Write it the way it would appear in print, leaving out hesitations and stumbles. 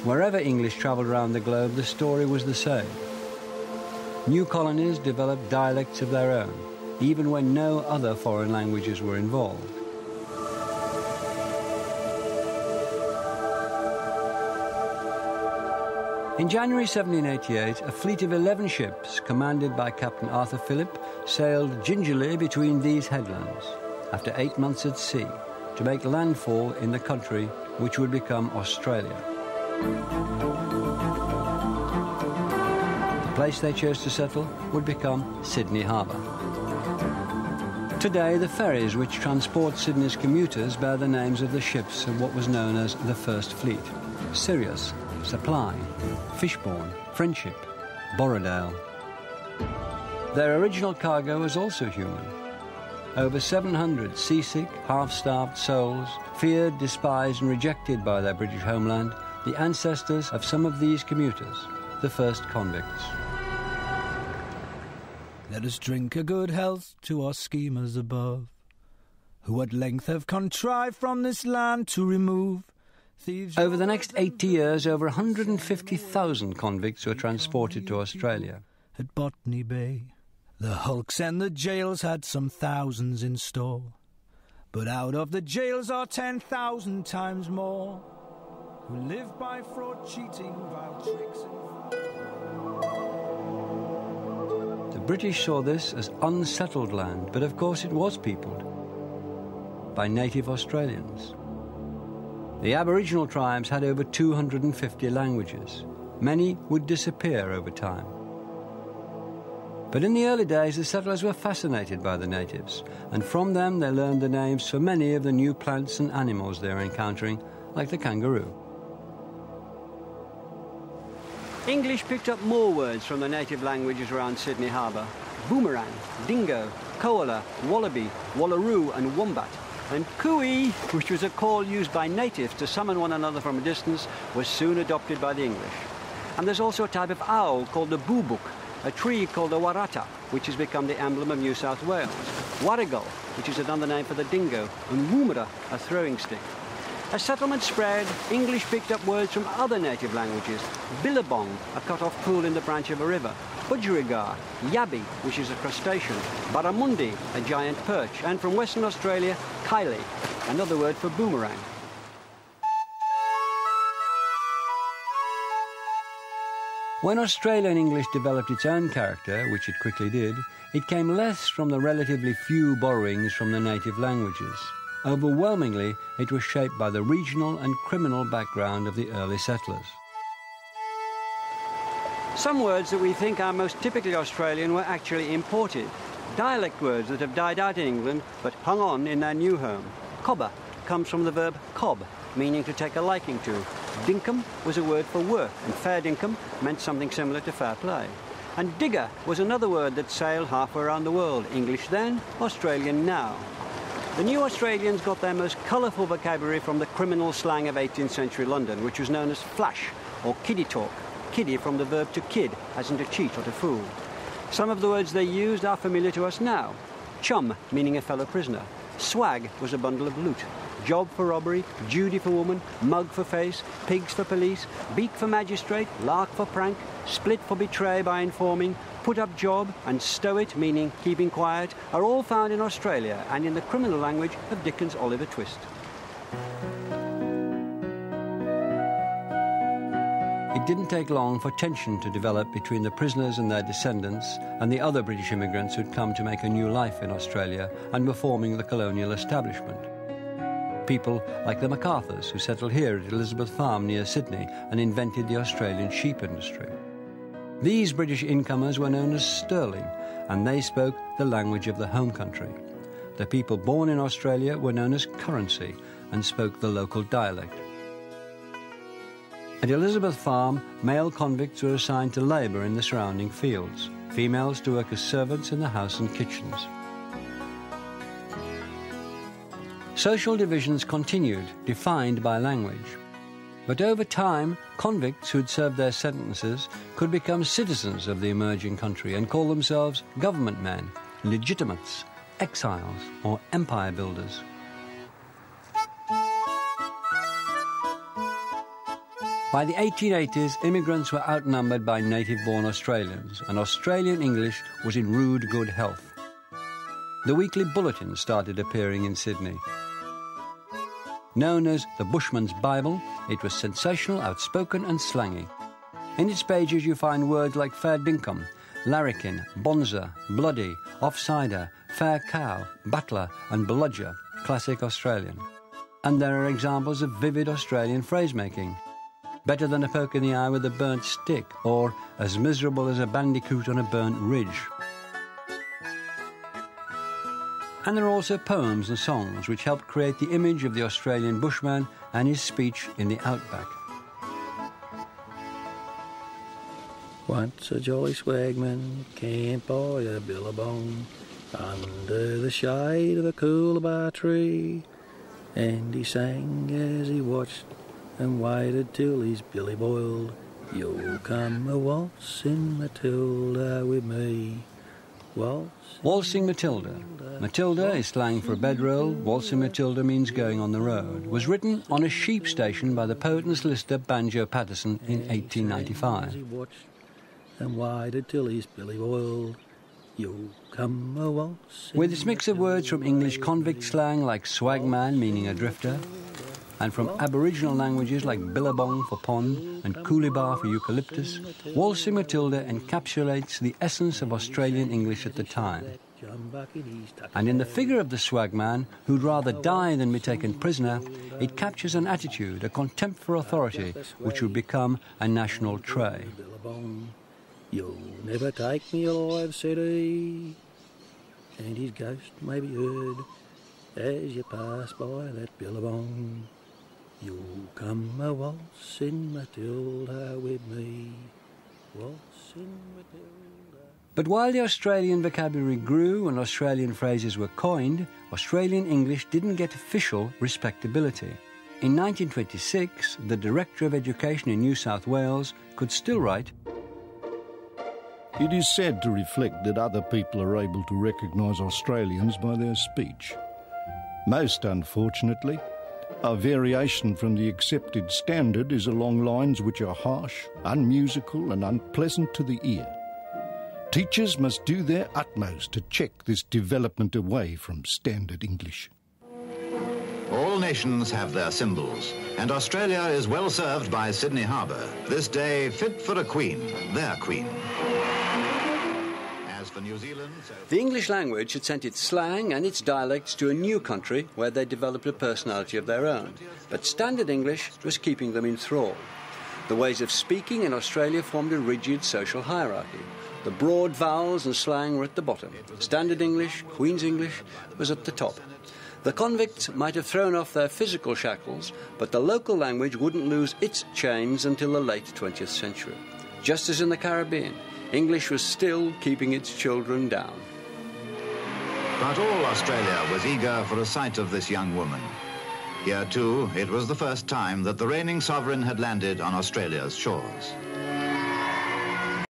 Wherever English travelled around the globe, the story was the same. New colonies developed dialects of their own, even when no other foreign languages were involved. In January 1788, a fleet of 11 ships, commanded by Captain Arthur Phillip, sailed gingerly between these headlands, after 8 months at sea, to make landfall in the country which would become Australia. The place they chose to settle would become Sydney Harbour. Today, the ferries which transport Sydney's commuters bear the names of the ships of what was known as the First Fleet: Sirius, Supply, Fishbourne, Friendship, Borrowdale. Their original cargo was also human. Over 700 seasick, half-starved souls, feared, despised and rejected by their British homeland, the ancestors of some of these commuters, the first convicts. Let us drink a good health to our schemers above, who at length have contrived from this land to remove thieves. Over the next 80 years, over 150,000 convicts were transported to Australia. At Botany Bay, the hulks and the jails had some thousands in store, but out of the jails are 10,000 times more who live by fraud, cheating, vile tricks and... The British saw this as unsettled land, but of course it was peopled by native Australians. The Aboriginal tribes had over 250 languages. Many would disappear over time. But in the early days, the settlers were fascinated by the natives, and from them they learned the names for many of the new plants and animals they were encountering, like the kangaroo. English picked up more words from the native languages around Sydney Harbour: boomerang, dingo, koala, wallaby, wallaroo and wombat. And cooey, which was a call used by natives to summon one another from a distance, was soon adopted by the English. And there's also a type of owl called the boobuk, a tree called the warata, which has become the emblem of New South Wales, warrigal, which is another name for the dingo, and woomera, a throwing stick. As settlement spread, English picked up words from other native languages: billabong, a cut-off pool in the branch of a river; budgerigar, yabby, which is a crustacean; barramundi, a giant perch; and from Western Australia, kylie, another word for boomerang. When Australian English developed its own character, which it quickly did, it came less from the relatively few borrowings from the native languages. Overwhelmingly, it was shaped by the regional and criminal background of the early settlers. Some words that we think are most typically Australian were actually imported. Dialect words that have died out in England but hung on in their new home. Cobber comes from the verb cob, meaning to take a liking to. Dinkum was a word for work, and fair dinkum meant something similar to fair play. And digger was another word that sailed halfway around the world, English then, Australian now. The new Australians got their most colourful vocabulary from the criminal slang of 18th century London, which was known as flash or kiddie talk. Kiddie from the verb to kid, as in to cheat or to fool. Some of the words they used are familiar to us now. Chum, meaning a fellow prisoner. Swag was a bundle of loot. Job for robbery, Judy for woman, mug for face, pigs for police, beak for magistrate, lark for prank, split for betray by informing, put up job, and stow it, meaning keeping quiet, are all found in Australia and in the criminal language of Dickens' Oliver Twist. It didn't take long for tension to develop between the prisoners and their descendants and the other British immigrants who'd come to make a new life in Australia and were forming the colonial establishment. People like the MacArthurs, who settled here at Elizabeth Farm near Sydney and invented the Australian sheep industry. These British incomers were known as sterling, and they spoke the language of the home country. The people born in Australia were known as currency and spoke the local dialect. At Elizabeth Farm, male convicts were assigned to labour in the surrounding fields, females to work as servants in the house and kitchens. Social divisions continued, defined by language. But over time, convicts who'd served their sentences could become citizens of the emerging country and call themselves government men, legitimates, exiles, or empire builders. By the 1880s, immigrants were outnumbered by native-born Australians, and Australian English was in rude good health. The weekly bulletin started appearing in Sydney. Known as the Bushman's Bible, it was sensational, outspoken and slangy. In its pages you find words like fair dinkum, larrikin, bonza, bloody, offsider, fair cow, battler and bludger, classic Australian. And there are examples of vivid Australian phrase-making. Better than a poke in the eye with a burnt stick, or as miserable as a bandicoot on a burnt ridge. And there are also poems and songs which helped create the image of the Australian bushman and his speech in the outback. Once a jolly swagman camped by a billabong under the shade of a coolabah tree, and he sang as he watched and waited till his billy boiled. You'll come a waltzing Matilda with me. Waltzing Matilda. Matilda is slang for a bedroll. Waltzing Matilda means going on the road. Was written on a sheep station by the poet and solicitor Banjo Patterson in 1895. And waited till his billy boiled. You'll come a waltzing. With its mix of words from English convict slang like swagman, meaning a drifter, and from Aboriginal languages like billabong for pond and coolabah for eucalyptus, Waltzing Matilda encapsulates the essence of Australian English at the time. And in the figure of the swagman, who'd rather die than be taken prisoner, it captures an attitude, a contempt for authority, which would become a national trait. You'll never take me alive, said he, and his ghost may be heard as you pass by that billabong. You'll come a waltzing Matilda with me, waltzing Matilda. But while the Australian vocabulary grew and Australian phrases were coined, Australian English didn't get official respectability. In 1926, the Director of Education in New South Wales could still write, "It is sad to reflect that other people are able to recognise Australians by their speech. Most unfortunately, a variation from the accepted standard is along lines which are harsh, unmusical and unpleasant to the ear. Teachers must do their utmost to check this development away from standard English." All nations have their symbols, and Australia is well served by Sydney Harbour, this day fit for a queen, their queen. As for New Zealand... The English language had sent its slang and its dialects to a new country where they developed a personality of their own. But standard English was keeping them in thrall. The ways of speaking in Australia formed a rigid social hierarchy. The broad vowels and slang were at the bottom. Standard English, Queen's English, was at the top. The convicts might have thrown off their physical shackles, but the local language wouldn't lose its chains until the late 20th century. Just as in the Caribbean, English was still keeping its children down. But all Australia was eager for a sight of this young woman. Here, too, it was the first time that the reigning sovereign had landed on Australia's shores.